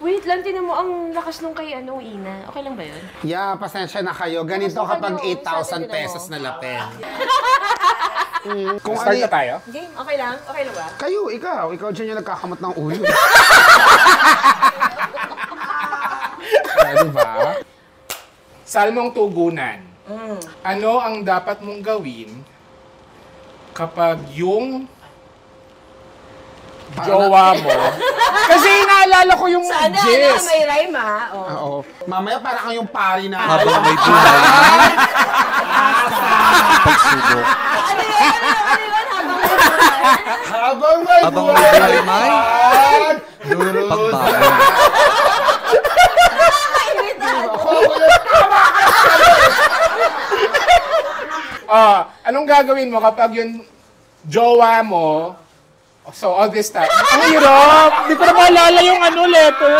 Wait lang, tinan mo ang lakas nung kay Ina. Okay lang ba yun? Yeah, pasensya na kayo. Ganito kapag 8,000 pesos na lapel. Kung start na tayo? Game, okay lang? Okay lang ba? Kayo, ikaw dyan yung nagkakamot ng ulo. Diba? Salmong tugunan. Ano ang dapat mong gawin kapag yung jowa mo? Kasi naalala ko yung Sana, Jess. may rhyme Oo. Mamaya parang kang yung pari na. Habang may buhay. Pagsubok. Ano yun? Habang may Habang may buhay, may Durus. pagbago. Anong gagawin mo kapag yung jowa mo, so all this time, ang hirap! Hindi ko na maalala yung letter.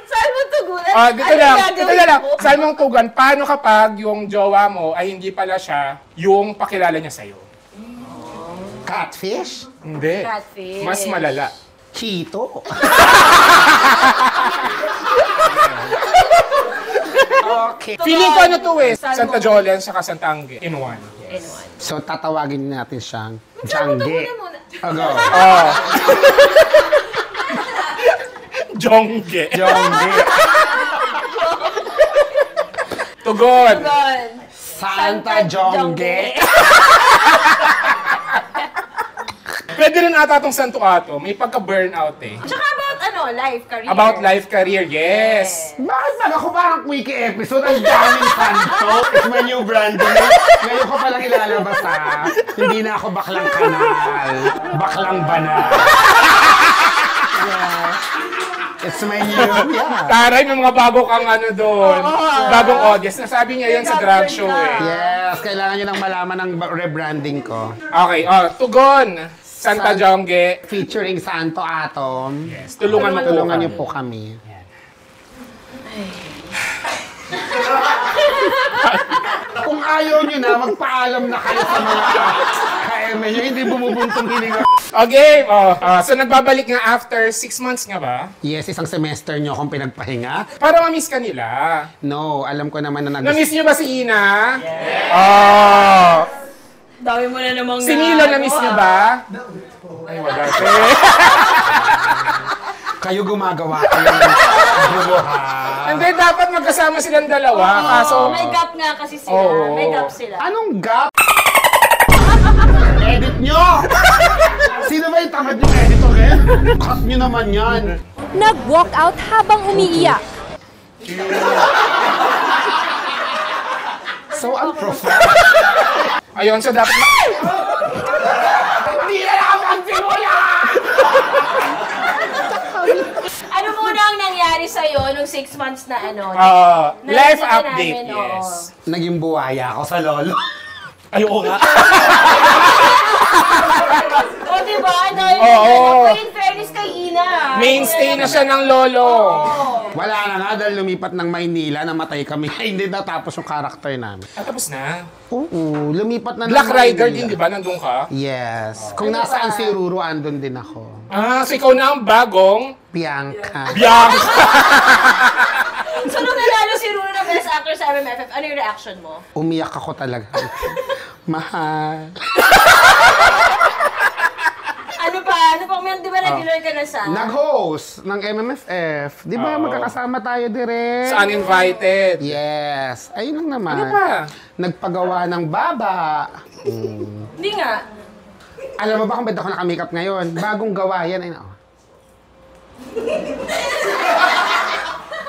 Salmong tugunan? Dito na lang. Salmong tugan, paano kapag yung jowa mo ay hindi pala siya yung pakilala niya sa'yo? Catfish? Hindi. Catfish. Mas malala. Chito. Okay. Feeling ko ano to Santa Jolian sa Santa Angge. In one. So, tatawagin natin siyang Jangge. Ago. Jongge. Jongge. Tugon. Santa Jongge. Pwede rin ata itong Santo Ato. May pagka-burnout Tsaka about life, career. About life, career, yes. Bakit pag ako parang quickie episode, ang daming Santo? It's my new branding. Ngayon ko palang ilalabas Hindi na ako baklang kanal. Baklang banal. It's my new, Taray, may mga bago kang doon. Bagong audience. Nasabi niya yun sa drag show Yes, kailangan nyo nang malaman ng rebranding ko. Okay, tugon. Santa Jongge. Featuring Santo Atom. Yes, tulungan niyo po kami. Kung ayaw nyo na, magpaalam na kayo sa mga ka-eme nyo. Hindi bumubuntong hininga. Okay, so nagbabalik nga after 6 months nga ba? Yes, isang semester nyo akong pinagpahinga. Para ma-miss ka nila. No, alam ko naman na Na-miss nyo ba si Ina? Yes. Dami mo na namang Si Milo, na-miss nyo ba? Ay, wala. Kayo gumagawa kayo ng bubuhan. Hindi, dapat magkasama silang dalawa. Kaso, may gap nga kasi sila. May gap sila. Anong gap? Edit nyo! Sino ba yung tamad yung editor eh? Cut nyo naman yan. Nag-walk out habang umiiyak. So unprofessional. ayun, so dapat... Hindi na naman simula! Ano muna ang nangyari sa'yo nung 6 months na life nakita update, namin, yes. Naging buhaya ako sa lolo. Ay, oo nga. Diba? In fairness kay Ina. Mainstay na siya ng lolo. Wala na nga dahil lumipat ng Maynila, namatay kami. Hindi natapos yung karakter namin. Tapos na. Oo, lumipat na Black ng Rider Maynila. din, di ba? Nandun ka? Yes. Kung nasaan si Ruru, andun din ako. So ikaw na ang bagong... Bianca. Bianca! So nung nanalo si Rulo na Best Actor sa MMFF, ano yung reaction mo? Umiyak ako talaga. Mahal. Ano pa? Di ba regular ka na sa... Nag-host ng MMFF. Di ba magkakasama tayo dire? Sa uninvited. Yes. Ayun lang naman. Ano pa? Nagpagawa ng baba. Hindi nga. Alam mo ba kung ba't ako naka-makeup ngayon? Bagong gawa yan. Ay,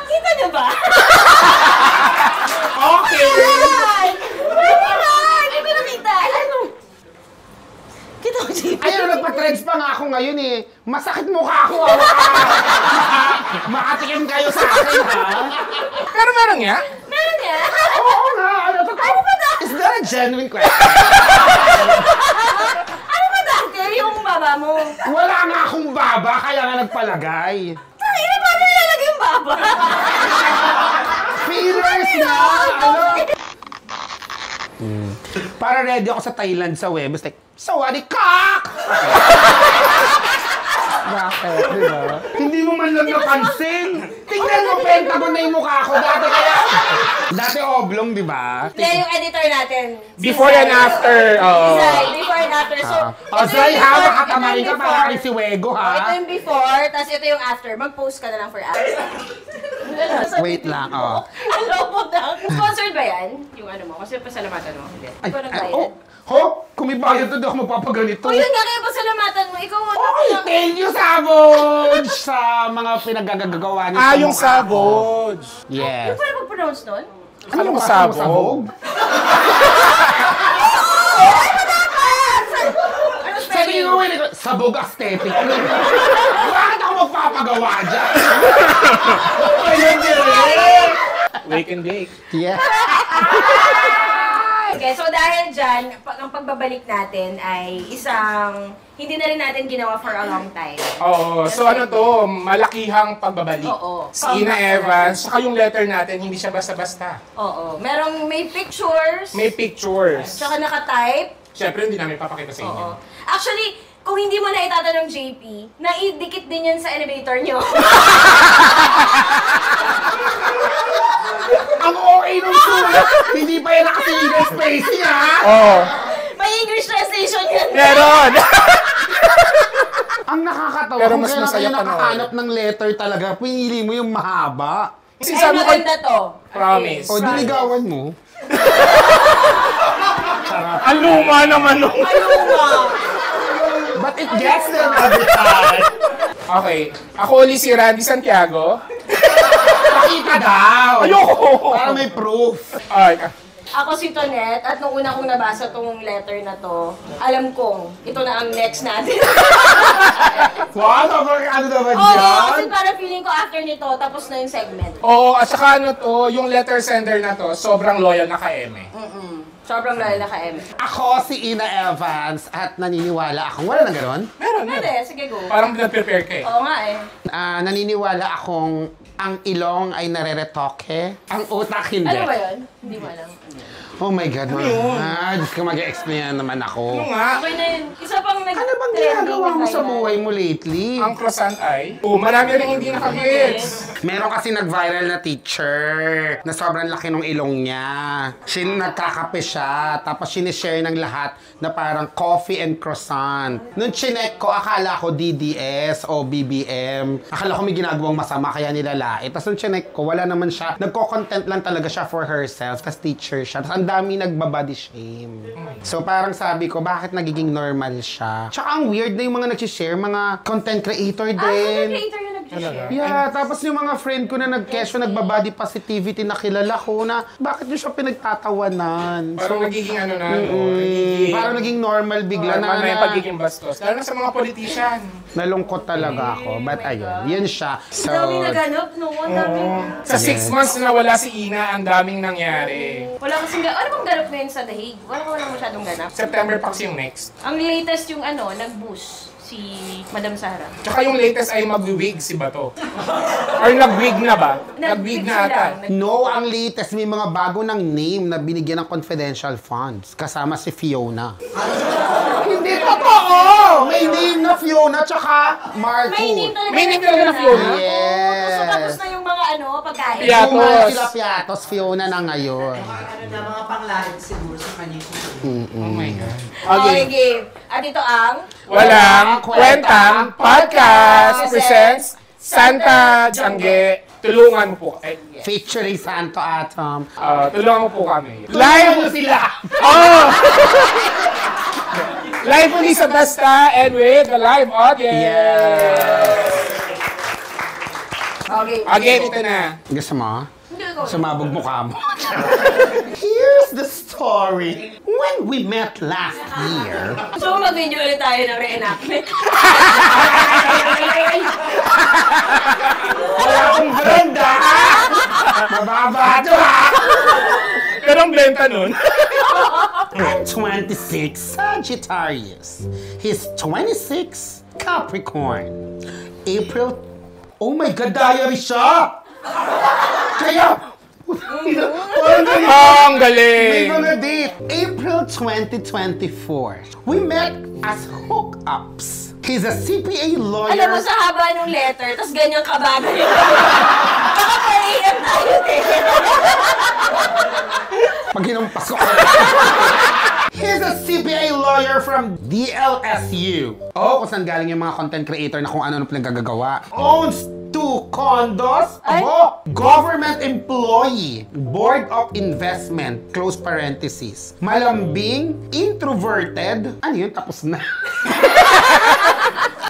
Kita niyo ba? Okay! Hindi ko nakita. Ano? Kita ko siya. ayun, nagpa-threads pa nga ako ngayon eh. Masakit mukha ako. Makatikim kayo sa akin, ha? Pero meron nga. Meron niya? Oo nga. Ano ba daw? Is that a genuine question? Ano ba dati yung baba mo? Wala nga akong baba, kaya nga nagpalagay. Tangina, paano nilalagay yung baba? Feelers na! Ano? Para ready ako sa Thailand sa web. It's like, sawadee kak! Bakit? Diba? Hindi mo man lang napansin. Tingnan mo, pentagon na yung mukha ko. Dati kaya. Dati oblong, di ba? Hindi, yung editor natin. Before and after. Oo. Zay, before and after. So, O, Zay, ha? Makakamay ka para kay si Wego, Ito ha? yung before, tapos ito yung after. Mag-post ka na lang for after. Wait lang, oh. Hello po daw. Sponsored ba yan? Yung ano mo? Kasi pasalamatan mo. Hindi. Ikaw nagbayad. Ho? Kung may bayad to, di ako mapapaganito. O yun nga, kaya pasalamatan mo. Ikaw ano? Okay, thank you, Sabog! Sa mga pinagagagawa niyo. Ah, sa yung mukha ko. sabog. Yes. Ano pala mag-pronounce nun? Ano ba? sabog? Ano Sabi spelling? mo, sabog aesthetic. Ano? Bakit ako magpapagawa dyan? Ayun din. Wake and bake. Yeah. Okay, so dahil dyan, ang pagbabalik natin ay isang hindi na rin natin ginawa for a long time. Oo. So ano to, malakihang pagbabalik. Oo. Si Ina Evans, saka yung letter natin, hindi siya basta-basta. Oo. May pictures, May pictures. tsaka nakatype. Siyempre, hindi namin papakita sa inyo. Oo. Actually, kung hindi mo na itatanong JP, naidikit din yan sa elevator nyo. Ang okay nung sulat. Hindi pa yan nakasingle spacing, ha? Oo. May English translation yan. Meron! Ang nakakatawa, Pero kung mas kailan masaya kayo panoorin. nakahanap ng letter talaga, pinili mo yung mahaba. Kasi Ay, sabi ko, maganda to. Promise. O, dinigawan mo. ang luma naman nung. Ayuma. But it gets them every time. Okay. Ako ulit si Randy Santiago. Pakita daw. Ayoko! Para may proof. Ay, Ako si Tonette at nung una kong nabasa tong letter na to, alam kong ito na ang next natin. Wow, sobrang ano naman Oo, yan? kasi para feeling ko after nito, tapos na yung segment. oo, at saka ano to, yung letter sender na to, sobrang loyal na ka-eme. Sobrang lalo na ka-M. Ako si Ina Evans at naniniwala akong, wala na gano'n? Meron, Pwede, meron. sige go. Parang nag-prepare ka eh. Oo nga eh. Naniniwala akong ang ilong ay nareretoke, ang utak hindi. Ano ba yun? Hindi mo alam. Oh my God, Diyos ka mag-explain naman ako. Ano nga? Okay na yun. Isa pang nag- Ano bang ginagawa mo sa buhay mo lately? Ang croissant ay, marami rin hindi nakagets. Meron kasi nag-viral na teacher na sobrang laki ng ilong niya. Nagkakape siya, tapos sinishare ng lahat na parang coffee and croissant. Nung chinek ko, akala ko DDS o BBM. Akala ko may ginagawang masama kaya nilalait. Tapos nung chinek ko, wala naman siya. Nagko-content lang talaga siya for herself. Tapos teacher siya. Tapos ang dami nagbabody shame. So parang sabi ko, bakit nagiging normal siya? Tsaka ang weird na yung mga nagsishare, mga content creator din. Ah, creator yung nag-share. Yeah, tapos yung mga friend ko na nag-kesyo, nagbabody positivity na kilala ko na bakit nyo siya pinagtatawanan? Parang nagiging ano na, nagiging... Parang naging normal bigla normal na yung na pagiging bastos. Lalo na sa mga politician. nalungkot talaga ako. But ayun, yun siya. So, Ang dami naganap, no? Ang dami. Sa 6 months na wala si Ina, ang daming nangyari. Wala kasing ano bang ganap ngayon sa Dahig? Wala masyadong ganap. September pa kasi yung next. Ang latest yung nag-boost si Madam Sara. Tsaka yung latest ay mag-wig si Bato. Or nag-wig na ba? Nag-wig na ata. no, ang latest, may mga bago ng name na binigyan ng confidential funds. Kasama si Fiona. Hindi totoo! May name na Fiona, tsaka Marco. May name talaga. May name talaga na Fiona? Yes. So tapos na yung mga pagkain. Yeah. Kumain Piatos. sila Piatos, Fiona na ngayon. Ano na, mga panglahit siguro sa kanyang Oh my God. Okay, Okay. game. At ito ang Walang Kwentang Podcast presents Santa Jangge. Tulungan mo po. Featuring Santo Atom. Tulungan mo po kami. Live mo Live! sila! Oh! Live ulit sa Basta and with the live audience. Okay. Again, ito na. Gusto mo? Hindi ko. Sumabog mukha mo. Here's the story. When we met last year, So mag-video ulit tayo ng reenactment. wala akong brenda! Mababa ito ha! Pero ang benta nun. I'm 26 Sagittarius. He's 26 Capricorn. April... Oh my God, diary siya! Kaya... Ang May galing! mga date. April 2024. We met as hookups. He's a CPA lawyer. Alam mo, sa haba ng letter, tas ganyang kabagal yun. Baka parehiyang tayo din. Pag hinumpas ko. He's a CPA lawyer from DLSU. Oh, kung saan galing yung mga content creator na kung ano-ano pinagagagawa. Owns 2 condos. Abo, government employee. Board of Investment. Close parentheses. Malambing. Introverted. Ano yun? Tapos na.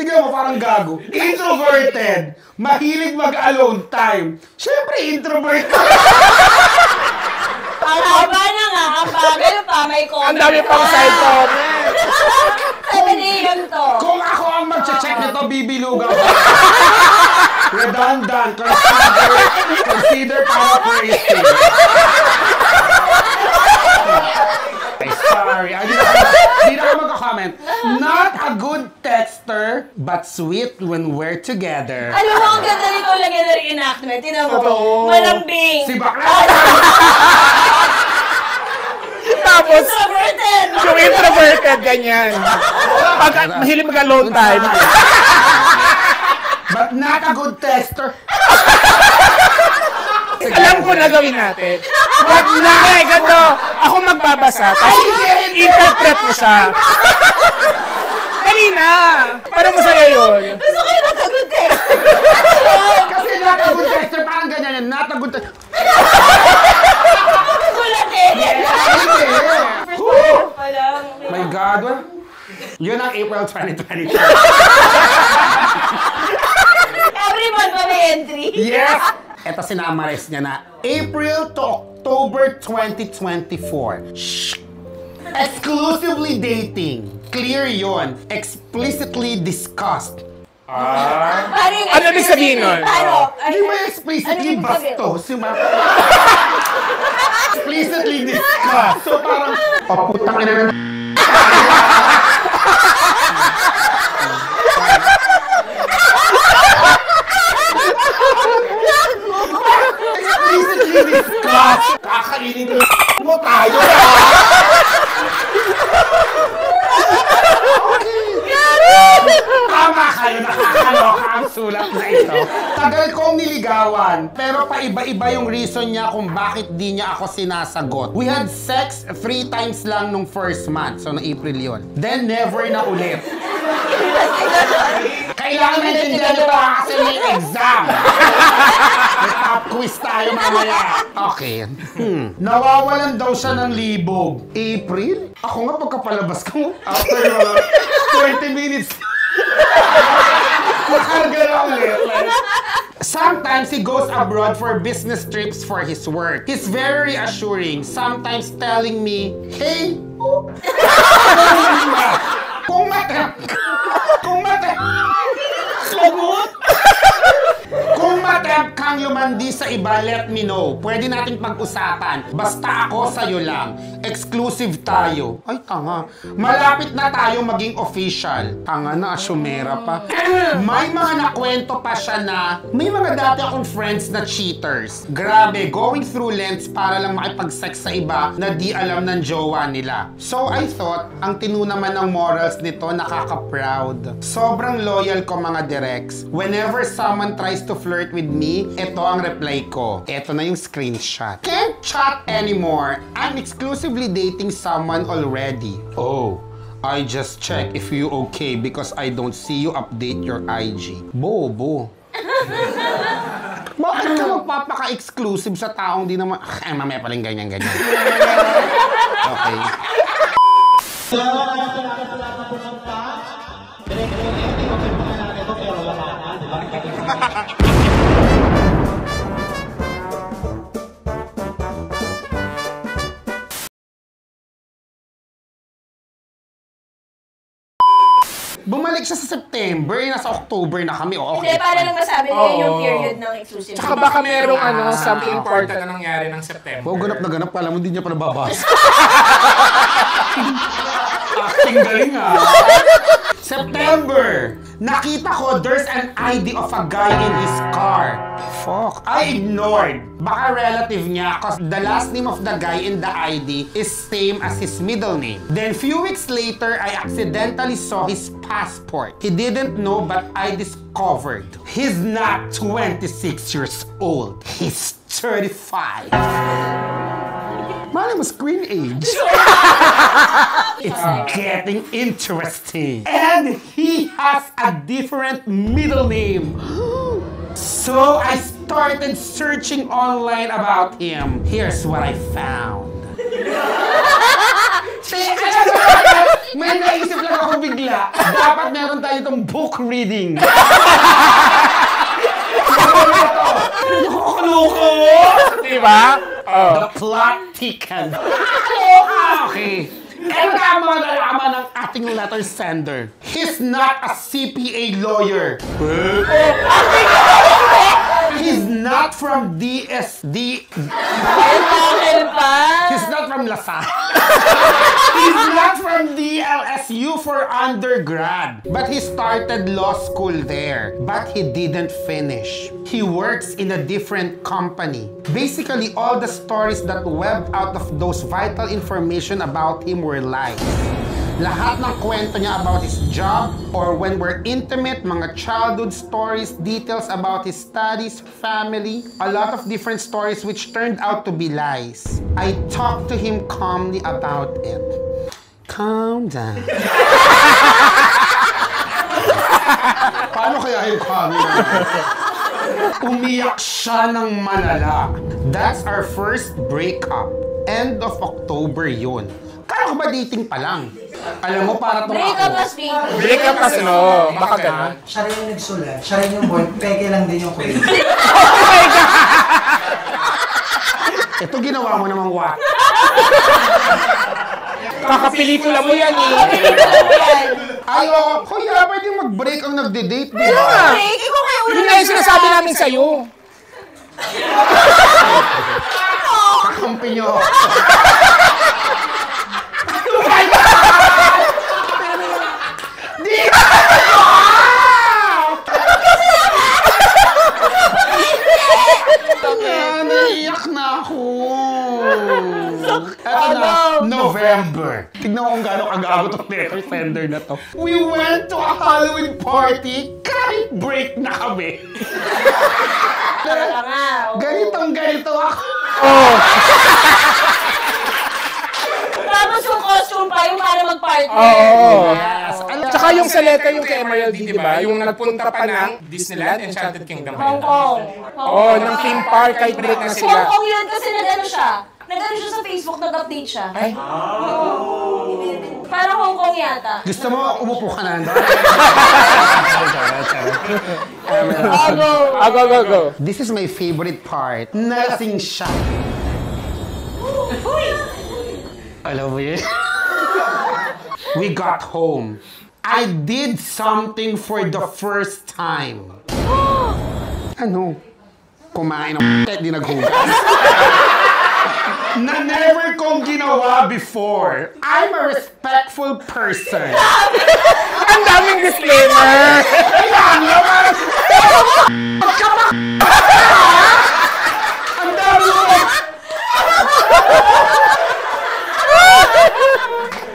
Tignan mo, parang gago. Introverted. Mahilig mag-alone time. Siyempre, introvert. Ang haba na nga, ang bagal pa, may comment. Ang dami pang side comment. 7 a.m. to. Kung ako ang mag-check nito, bibilugan ko. Redundant. Consider paraphrasing. Ay, sorry. Ay, di na ako mag-comment. Not a good texter, but sweet when we're together. Alam mo, ang ganda nito lagyan na reenactment. Tinan mo, Totoo. malambing. Si Bakla. Tapos, Introverted. yung introverted, ganyan. Pag mahilig mag-alone time. But not a good texter. Alam ko na gawin natin. Wag na eh, ganito. Ako magbabasa, tapos interpret mo siya. Dali na. Para masaya yun. Gusto ko yung nakagot eh. Kasi not a good texter, parang ganyan yan. Not a good texter. Gulat eh. Walang. My God, well, yun ang April 2022. Every month pa may entry. Yes! Ito sinamares niya na April to October 2024. Shh! Exclusively dating. Clear yon. Explicitly discussed. Parang Ano ibig sabihin nun? Ano? Hindi ba explicitly Ano ibig sabihin? bastos? Explicitly discussed. So parang, paputang ina na. Explicitly discussed. Kakainin ko mo tayo. Tama kayo, nakakaloka ang sulat na ito. Tagal kong niligawan, pero paiba-iba yung reason niya kung bakit di niya ako sinasagot. We had sex 3 times lang nung first month, so no April yun. Then never na ulit. Kailangan maintindihan niyo ba kasi may exam. May pop quiz tayo mamaya. Okay. Nawawalan daw siya ng libog. April? Ako nga pagkapalabas ko, after 20 minutes. Makarga na ulit. Sometimes he goes abroad for business trips for his work. He's very reassuring, sometimes telling me, hey, kung matemp kang lumandi sa iba, let me know. Pwede nating pag-usapan. Basta ako sa'yo lang. Exclusive tayo. Ay, tanga. Malapit na tayo maging official. Tanga na, asyumera pa. May mga nakwento pa siya na may mga dati akong friends na cheaters. Grabe, going through lengths para lang makipag-sex sa iba na di alam ng jowa nila. So I thought, ang tinunaman ng morals nito nakaka-proud. Sobrang loyal ko mga directs. Whenever someone tries to flirt with me, ito ang reply ko. Ito na yung screenshot. Can't chat anymore. I'm exclusively dating someone already. Oh, I just check if you okay because I don't see you update your IG. Bobo. Bakit ka magpapaka-exclusive sa taong di naman... mamaya pa rin ganyan-ganyan. Okay. Bumalik siya sa September, nasa October na kami. Oh, okay. Hindi, para lang masabi nila yung period ng exclusive. Tsaka baka merong something important na nangyari ng September. Ganap na ganap, pala mo, hindi niya pa nababasa. Acting galing September, nakita ko there's an ID of a guy in his car. Fuck, I ignored. Baka relative niya cause the last name of the guy in the ID is same as his middle name. Then few weeks later, I accidentally saw his passport. He didn't know but I discovered he's not 26 years old. He's 35. Malay mo, screen age. It's getting interesting. And he has a different middle name. So I started searching online about him. Here's what I found. May naisip lang ako bigla. Dapat meron tayo itong book reading. Nakakaloka! Diba? The plot thickens. Okay. Ito na ang mga nalaman ng ating letter sender. He's not a CPA lawyer. He's not from DSD. He's not from LaSalle. He's not from DLSU for undergrad. But he started law school there. But he didn't finish. He works in a different company. Basically, all the stories that webbed out of those vital information about him were lies. Lahat ng kwento niya about his job or when we're intimate, mga childhood stories, details about his studies, family, a lot of different stories which turned out to be lies. I talked to him calmly about it. Calm down. Paano kaya yung calm down? Umiyak siya ng malala. That's our first breakup. End of October yun. Kala ko ba dating pa lang? Alam mo, para itong Break up as baby. Break up kasi no. Baka ganun. Siya rin yung nagsulat. Siya rin yung boy. Peke lang din yung kwento. Ito ginawa mo namang what? Kakapelikula mo yan eh. Ay, oo. Kuya, pwede mag-break ang nagde-date, di ba? Break? Ikaw kayo una. Yun na yung sinasabi namin sa'yo. Kakampi nyo. Naiiyak na ako. Eto na, November. Tignan ko kung gano'ng kagago itong letter sender na to. We went to a Halloween party kahit break na kami. Talaga nga. Ganitong-ganito ako. Tapos yung costume pa, yung para mag-party. Oo. Yes. Tsaka yung sa letter yung kay Emerald, di ba? Yung nagpunta pa ng Disneyland, Enchanted Kingdom. Hong Kong. Oo, ng theme park, kahit break na Hong sila. Kong yun kasi nag-ano siya. Nag-ano siya sa Facebook, nag-update siya. Ay, Parang Hong Kong yata. Gusto mo, umupo ka na. go. This is my favorite part. Nalasing siya. Alam mo yun? We got home. I did something for the first time. Ano? Kumain ng di naghugas. Na never kong ginawa before. I'm a respectful person. Ang daming disclaimer! Ang dami mo!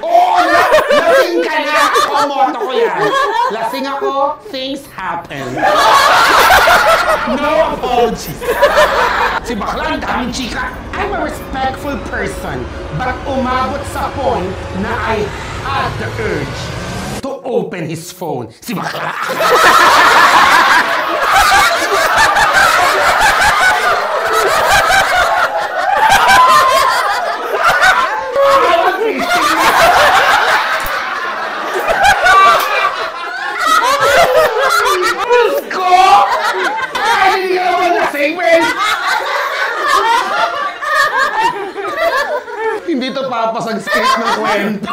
Oo, lasing ka na! Kumoto ko yan. Lasing ako, things happen. No apologies. Si bakla, ang daming chika. I'm a respectful person, but umabot sa point na I had the urge to open his phone. Si bakla. Ko! Ay, hindi ka naman lasing, friend! Hindi to papasag script ng kwento.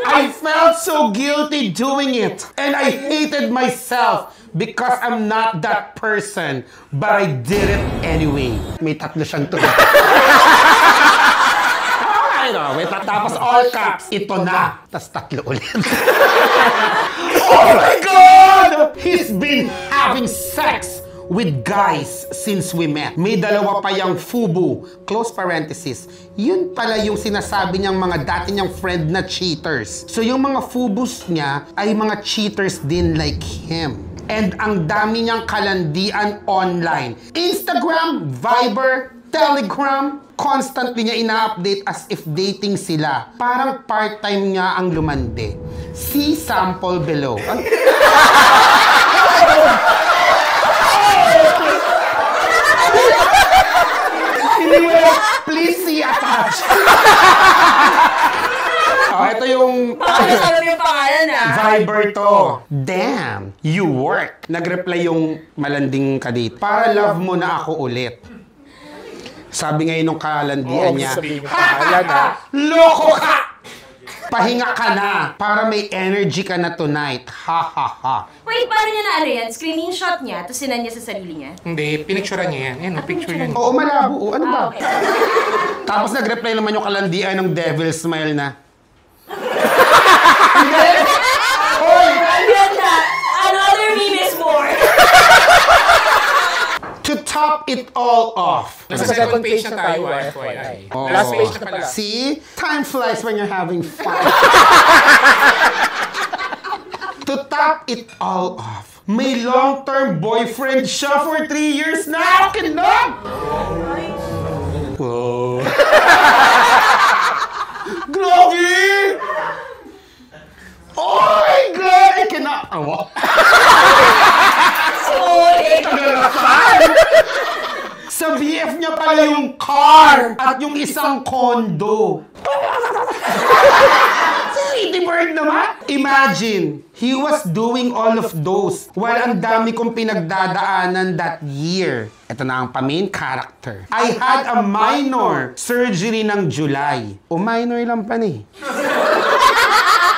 I felt so guilty doing it. And I hated myself because I'm not that person. But I did it anyway. May tatlo siyang tuloy. Wait, tapos all caps, ito na. Tapos tatlo ulit. Oh my God! He's been having sex with guys since we met. May dalawa pa yung FUBU, close parenthesis. Yun pala yung sinasabi niyang mga dati niyang friend na cheaters. So yung mga FUBUs niya ay mga cheaters din like him. And ang dami niyang kalandian online. Instagram, Viber, Telegram, constantly niya ina-update as if dating sila. Parang part-time niya ang lumande. See sample below. Please see attached. Ito yung Pakasama yung pangalan Viber to. Damn, you work. Nag-reply yung malanding kadit. Para love mo na ako ulit. Sabi ngayon nung kalandian niya, sabihin mo pangalan, ha? Loko ka! Pahinga ka na para may energy ka na tonight. Ha ha ha. Wait, paano niya na ano yan? Screenshot niya, tapos sinan niya sa sarili niya? Hindi, pinicturean niya yan. Ayan, picture yun. Oo, malabo. Ano ba? Okay. Tapos nag-reply naman yung kalandian ng devil smile na. Ayun na! Another meme is more! To top it all off. Nasa second page na tayo, FYI. Oh. Last page na pala. See? Time flies when you're having fun. To top it all off, may long-term boyfriend siya for 3 years na. Okay na! Whoa. Grabe! Oh my God! I cannot... Oh, sa BF niya pala yung car at yung isang condo. City bird naman. Imagine, he was doing all of those while ang dami kong pinagdadaanan that year. Ito na ang pa-main character. I had a minor surgery ng July. O minor lang pa ni.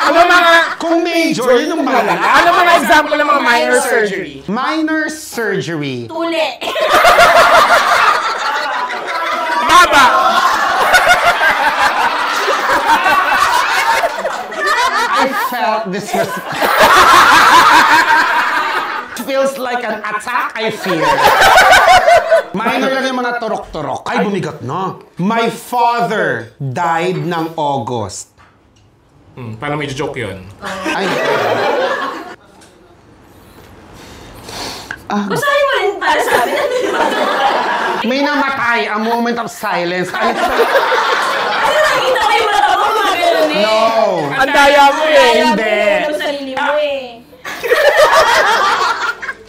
Ano mga... Kung major, yun yung malala. Ano mga example ng mga minor surgery? Minor surgery. Tuli! Baba! I felt this was... Feels like an attack, I fear. Minor lang yung mga turok-turok. Ay, bumigat na. My father died ng August. Paano may joke yun? Ay. Basahin mo rin para sa amin. May namatay. A moment of silence. Ay, Ano nakita ko yung mata mo, mga ganun eh. no. Ang daya mo eh! Hindi. Yung sarili mo eh.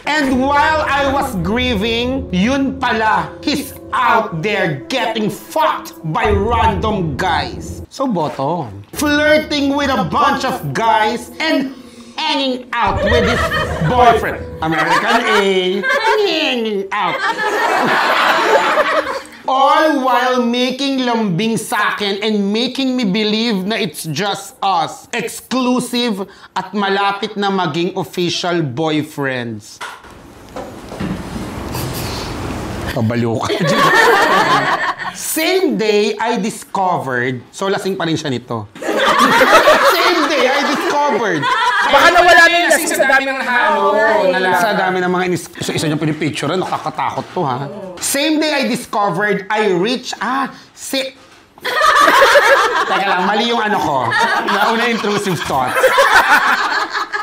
And while I was grieving, yun pala, he's out there getting fucked by random guys. So bottom. Flirting with a bunch of guys and hanging out with his boyfriend. American A. Hanging out. All while making lambing sa'kin and making me believe na it's just us. Exclusive at malapit na maging official boyfriends. Pabalo ka. Same day, I discovered... So, lasing pa rin siya nito. Same day, I discovered... Baka nawala na yung lasing sa dami ng nalala. Sa dami ng mga isa niyang pinipicture, nakakatakot to, ha? Same day, I discovered, I reached... Teka lang, mali yung ano ko. Nauna intrusive thoughts.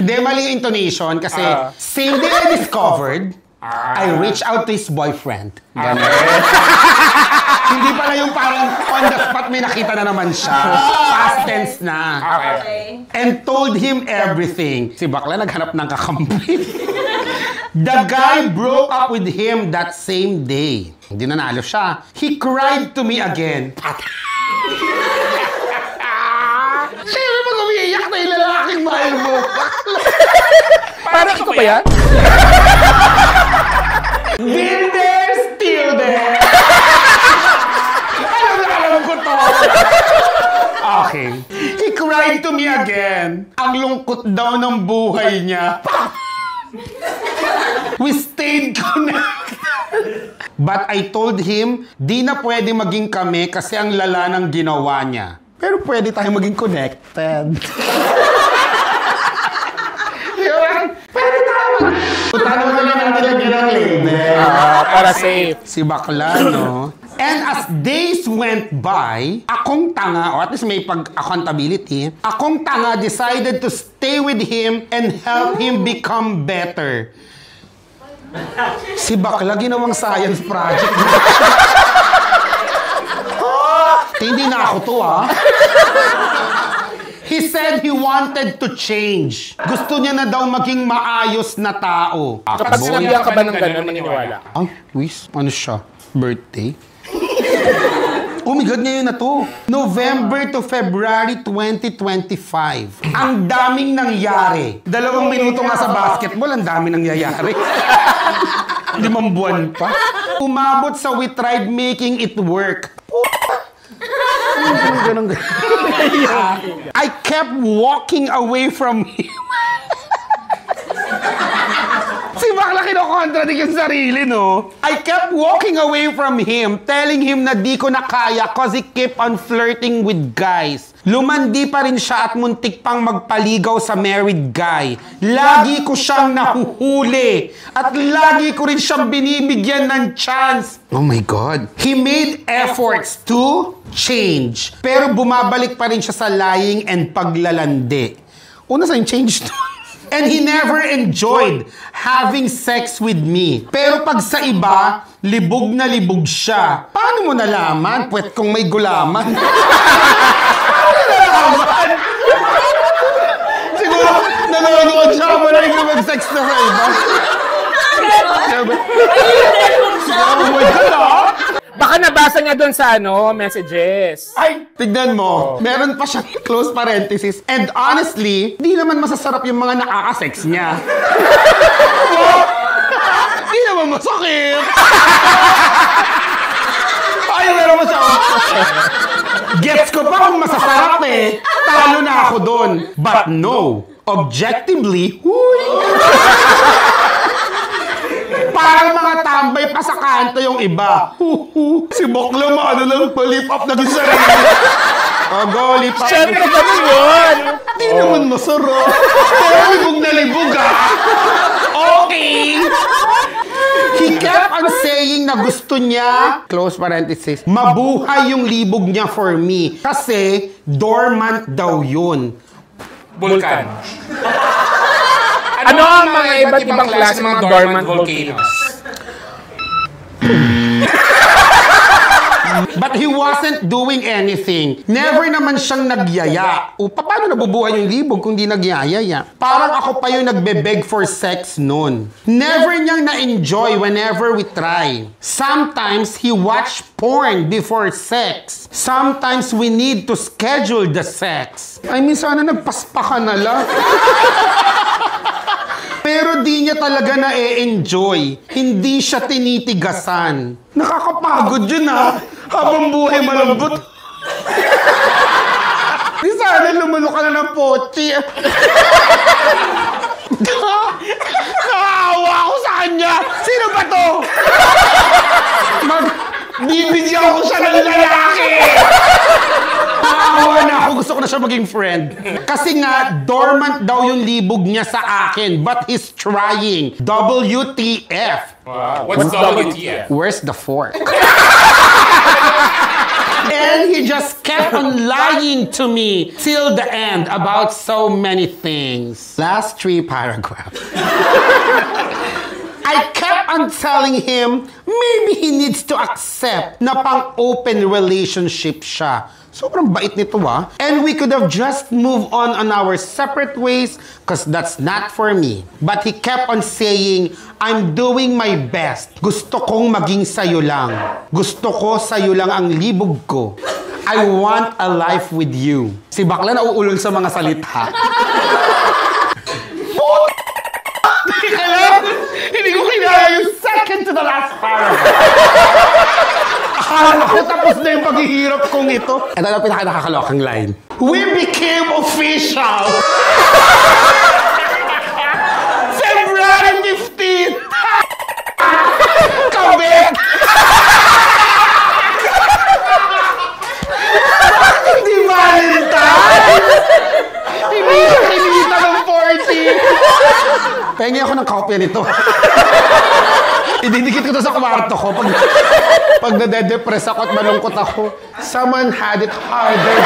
Hindi, mali yung intonation kasi same day I discovered, I reached out to his boyfriend. Ganun. Hindi pala yung parang on the spot may nakita na naman siya. Past tense na. Okay. And told him everything. Si bakla naghanap ng kakampi. The guy broke up with him that same day. Hindi nanalo siya. He cried to me again. Siyempre pag umiiyak na yung lalaking mahal mo. Parang ito ba yan? Been there, still there. Alam ko to. Okay. He cried to me again. Ang lungkot daw ng buhay niya. We stayed connected. But I told him, di na pwede maging kami kasi ang lala ng ginawa niya. Pero pwede tayong maging connected. Pwede tayo Tanong mo lang ang nilagyan ng label. Para safe. Si bakla, no? And as days went by, akong tanga, or at least may pag-accountability, akong tanga decided to stay with him and help him become better. Si bakla, ginawang science project. Hindi na ako to, ha? He said he wanted to change. Gusto niya na daw maging maayos na tao. Kapag sinabihan ka ba ng gano'n, maniniwala? Ah, Luis, ano siya? Birthday? Oh my God, ngayon na to. November to February 2025. Ang daming nangyari. 2 minuto nga sa basketball, ang daming nangyayari. 5 buwan pa. Umabot sa we tried making it work. Ganun. I kept walking away from him. Si bakla kino-contradict yung sarili, no? I kept walking away from him, telling him na di ko na kaya cause he kept on flirting with guys. Lumandi pa rin siya at muntik pang magpaligaw sa married guy. Lagi ko siyang nahuhuli. At lagi ko rin siyang binibigyan ng chance. Oh my God. He made efforts to change. Pero bumabalik pa rin siya sa lying and paglalandi. Una sa yung change to. And he never enjoyed having sex with me. Pero pag sa iba, libog na libog siya. Paano mo nalaman? Puwet kung may gulaman. Siguro, nanonood siya mo na yung mag-sex na sa iba. Oh my God, ah! Baka nabasa niya doon sa messages. Ay, tignan mo. Meron pa siyang close parenthesis. And honestly, di naman masasarap yung mga nakaka-sex niya. Di naman masakit. Ay, meron mo siya. Gets ko pa kung masasarap eh. Talo na ako doon. But no. Objectively, parang mga tambay pa sa kanto yung iba. Si Boklo, ano lang, palip up na gusto rin. Go, lip up. Siyempre kami yun. Di naman masarap. Pero libog na libog, ah. Okay. He kept on saying na gusto niya, close parenthesis, mabuhay yung libog niya for me. Kasi dormant daw yun. Vulcan. Ano ang mga iba't ibang klase mga dormant volcanoes? But he wasn't doing anything. Never naman siyang nagyaya. O, paano nabubuhay yung libog kung di nagyayaya? Parang ako pa yung nagbe-beg for sex noon. Never niyang na-enjoy whenever we try. Sometimes he watch porn before sex. Sometimes we need to schedule the sex. I mean, sana nagpaspa ka na lang. Pero di niya talaga na-enjoy. Hindi siya tinitigasan. Nakakapagod yun, ha? Habang buhay malambot. Di sana lumulo ka na ng pochi. Nakahawa ako sa kanya. Sino ba to? Bibigyan ko siya ng lalaki. Nakahawa na ako. Gusto ko na siya maging friend. Kasi nga, dormant daw yung libog niya sa akin. But he's trying. WTF. Wow. What's WTF? Where's the fork? And he just kept on lying to me till the end about so many things. Last 3 paragraphs. I kept on telling him maybe he needs to accept na pang-open relationship siya. Sobrang bait nito, ah. And we could have just moved on our separate ways because that's not for me. But he kept on saying, I'm doing my best. Gusto kong maging sayo lang. Gusto ko sayo lang ang libog ko. I want a life with you. Si bakla nauulol sa mga salita. Hindi ko kinaya yung second to the last paragraph. Akala ko tapos na yung paghihirap kong ito. Ito na pinaka-nakakalokang line. We became official! February 15th! Kabit! Hindi ba Pengi ako ng kopya nito. Ididikit ko to sa kwarto ko pag nade-depress ako at malungkot ako. Someone had it harder.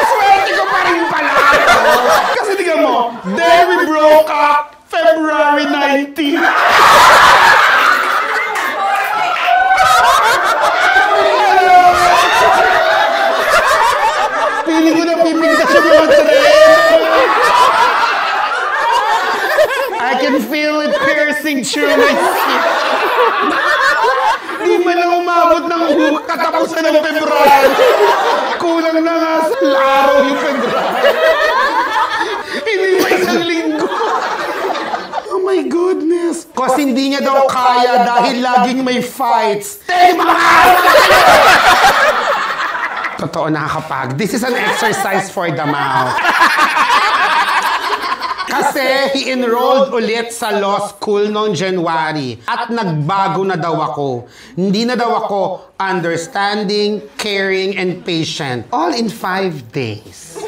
Swerte ko pa rin pala. Kasi tingnan mo, then we broke up February 19. Piling ko na pipigtas yung mga tren. I can feel it piercing through my skin. Di man lang umabot ng katapusan ng February. Kulang na nga sa araw yung February. Hindi pa isang linggo. Oh my goodness. Kasi hindi niya daw kaya dahil laging may fights. Mga araw na kayo! Totoo, nakakapag. This is an exercise for the mouth. Kasi he enrolled ulit sa law school noong January at nagbago na daw ako. Hindi na daw ako understanding, caring, and patient. All in 5 days.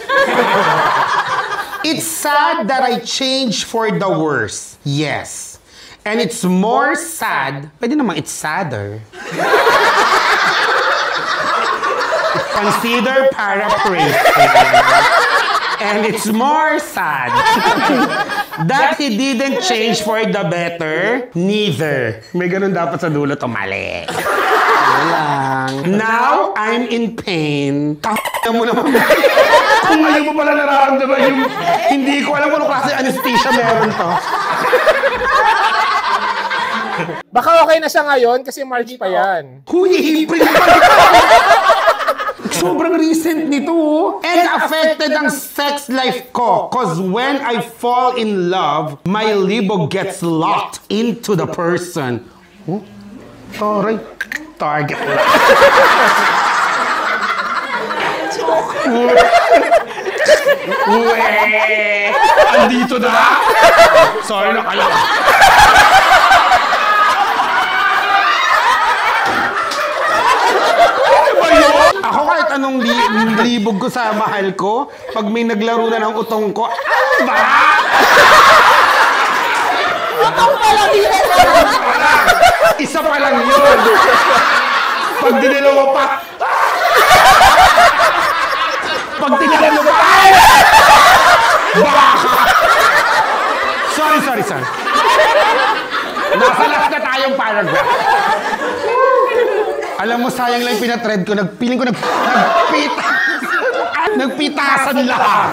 It's sad that I changed for the worse. Yes. And it's more sad. Pwede namang it's sadder. Consider paraphrasing. And it's more sad that he didn't change for the better, neither. May ganun dapat sa dulo, mali. Now, I'm in pain. Mo naman. Kung ngayon mo pala nararamdaman yung hindi ko alam kung ano klase anesthesia meron to. Baka okay na siya ngayon kasi March pa yan. Huy, sobrang recent nito. And affected ang sex life ko. Cause when I fall in love, my libog gets locked into the person. Oh, taray. Target. Uwe! Andito na! Sorry na kayo. Ako kahit anong libog ko sa mahal ko, pag may naglaro na ng utong ko, ano ba? Utong pala dito. Isa pa lang yun. Pag dinalawa pa, pag tinalawa pa, baka! Sorry. Nasa last na tayong paragraph. Alam mo, sayang lang yung pinatread ko. Nagpiling ko nagpitasan lahat.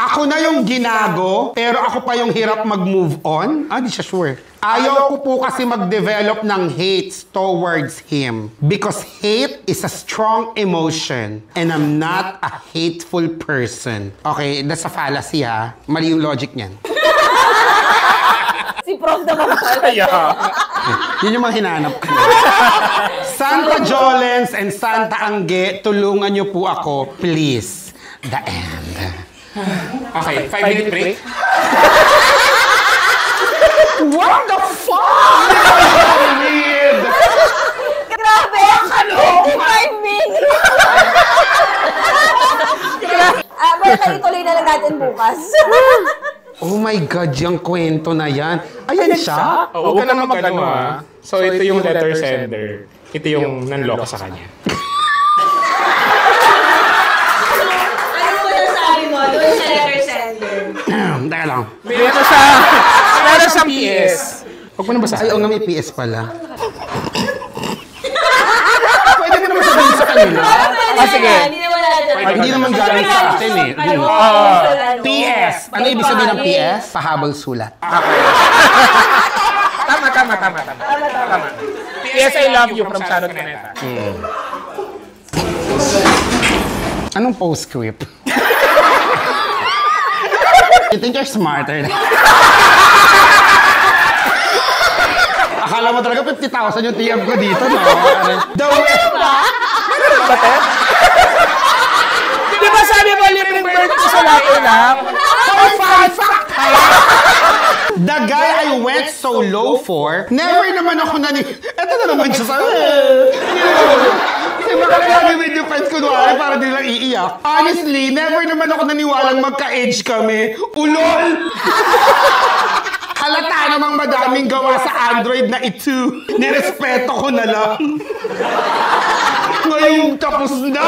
Ako na yung ginago, pero ako pa yung hirap mag-move on. Di siya sure. Ayaw ko po kasi mag-develop ng hate towards him. Because hate is a strong emotion. And I'm not a hateful person. Okay, that's a fallacy ha. Mali yung logic niyan. Si Prof naman pala. Yun yung mga hinanap ko. Santa Jolens and Santa Angge, tulungan niyo po ako, please. The end. Okay, 5-minute break. What the fuck? Weird. Grabe! Ano? 5 minutes! Well, ituloy na lang natin bukas. Oh my God, yung kwento na yan. Ayan siya? Huwag ka naman mag-ano ha. So ito yung letter sender. Ito yung nanloko sa kanya. Ano mo nasabi mo doon sa letter sender? Teka lang. Meron sa PS. Huwag mo na basa. Ay, may PS pala. Pwede mo naman sabihin sa kanila. Sige. Hindi naman galing sa atin eh. PS. Ano ibig sabihin ng PS? Pahabol sulat. Tama. PS, I love you from Sharon Cuneta. Anong postscript? You think you're smarter? Akala mo talaga 50,000 yung TM ko dito, no? The way... Di ba sabi mo, libreng bird ko sa lato lang? The guy I went so low for, never naman ako Eto na naman siya sa... Baka lagi with your friends kunwari para di lang iiyak. Honestly, never naman ako naniwalang magka-age kami. Ulol! Halata namang madaming gawa sa Android na ito. Nirespeto ko na lang. Ngayon tapos na!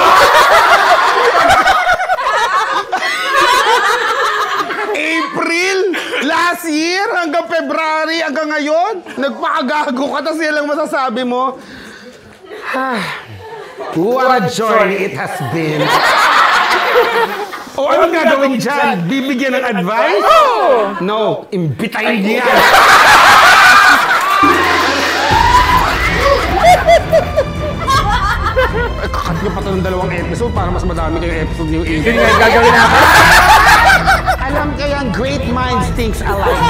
April! Last year hanggang February hanggang ngayon? Nagpakagago ka tapos yan lang masasabi mo. What a journey it has been. O anong gagawin dyan? Bibigyan ng advice? No, imbitahin niya. Kakat niyo pa ito ng 2 episode para mas madami kayong episode niyo. Yun nga yung gagawin natin. Alam ko yung great minds thinks alike.